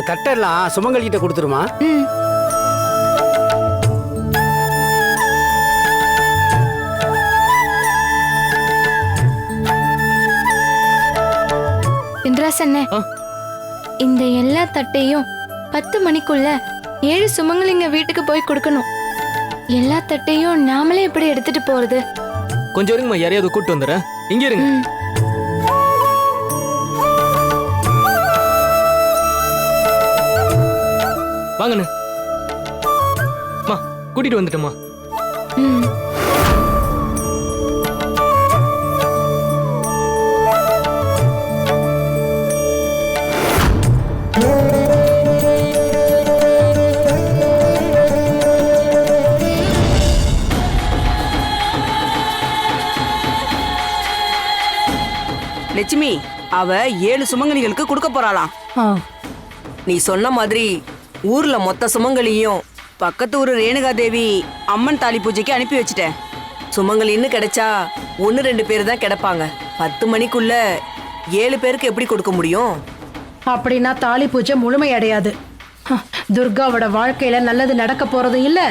தட்டெல்லாம் சுமங்கலி கிட்ட கொடுத்துருமா. ம். இந்திராஸ் அண்ணே, இந்த எல்லா தட்டையும் 10 மணிக்குள்ள 7 சுமங்கலிங்க வீட்டுக்கு போய் கொடுக்கணும். எல்லா தட்டையும் நாமளே எப்படி எடுத்துட்டு போறது? கொஞ்சம் இருங்கம்மா, யாரையாவது கூட்டு வந்துடுறேன். இங்க இருங்க. ம். வாங்கண்ணே. மா, கூட்டிட்டு வந்துட்டோமா. ம். லட்சுமி, அவ 7 சுமங்கலிகளுக்கு கொடுக்க போறாளாம். நீ சொன்ன மாதிரி ஊர்ல மொத்த சுமங்கலியும் பக்கத்து ஊரு ரேணுகா தேவி அம்மன் தாலி பூஜைக்கு அனுப்பி வச்சுட்டேன். சுமங்கலின்னு கிடைச்சா 1-2 பேர் தான் கிடைப்பாங்க. 10 மணிக்குள்ள 7 பேருக்கு எப்படி கொடுக்க முடியும்? அப்படின்னா தாலி பூஜை முழுமை அடையாது. துர்காவோட வாழ்க்கையில நல்லது நடக்க போறதும் இல்ல,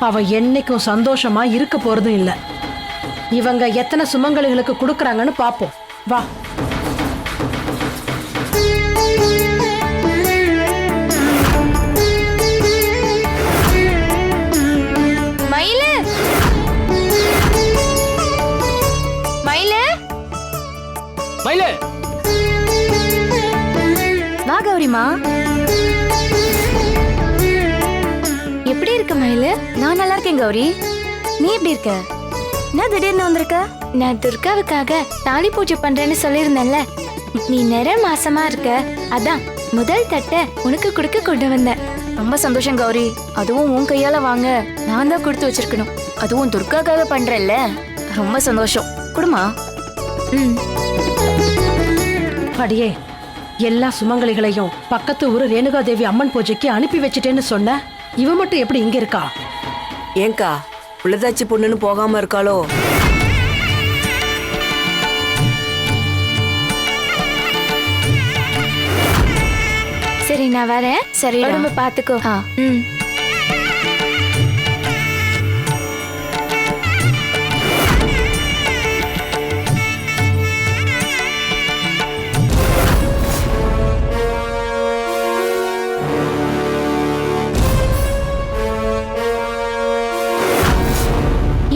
அவ என்னைக்கும் சந்தோஷமா இருக்க போறதும் இல்ல. இவங்க எத்தனை சுமங்கலிகளுக்கு கொடுக்கறாங்கன்னு பாப்போம். வா. மயிலு, மயிலு, மயிலே, வா கௌரிமா. எப்படி இருக்க மயிலு? நான் நல்லா இருக்கேன் கௌரி. நீ எப்படி இருக்க? என்ன திடீர்னு வந்திருக்க? நான் துர்காவுக்காக தாலி பூஜை பண்றேன்னு சொல்லியிருந்தேன்ல, நீ நிற மாசமா இருக்க, அதான் முதல் தட்டை உனக்கு கொடுக்க கொண்டு வந்தேன். ரொம்ப சந்தோஷம் கௌரி. அதுவும் உன் கையால வாங்க நான் தான் கொடுத்து வச்சிருக்கணும். அதுவும் துர்காக்காக பண்றேல்ல, ரொம்ப சந்தோஷம். குடுமா. ம். அடியே, எல்லா சுமங்கலிகளையும் பக்கத்து ஊரு ரேணுகா தேவி அம்மன் பூஜைக்கு அனுப்பி வச்சிட்டேன்னு சொன்ன, இவ மட்டும் எப்படி இங்க இருக்கா? ஏங்கா, உள்ளதாச்சி பொண்ணுன்னு போகாம இருக்காளோ? சரி, நான் வரேன். சரி, உடம்பு பாத்துக்கோ. ஆ. ம்.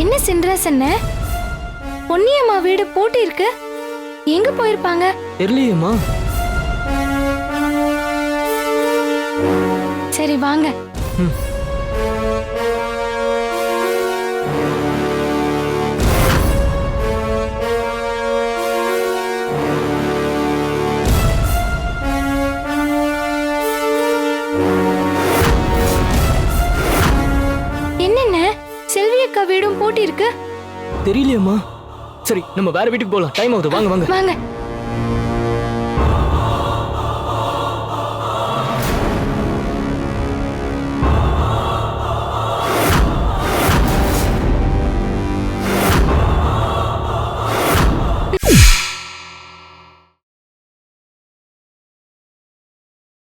என்ன சின்ராஸ் அண்ணே, பொன்னியம்மா வீடு பூட்டி இருக்கு, எங்க போயிருப்பாங்க? தெரியலையேம்மா. சரி வாங்க. ம். என்னென்ன, செல்வி அக்கா வீடும் பூட்டி இருக்கு. தெரியலையேம்மா. சரி, நம்ம வேற வீட்டுக்கு போலாம். டைம் ஆகுது. வாங்க வாங்க. வாங்க.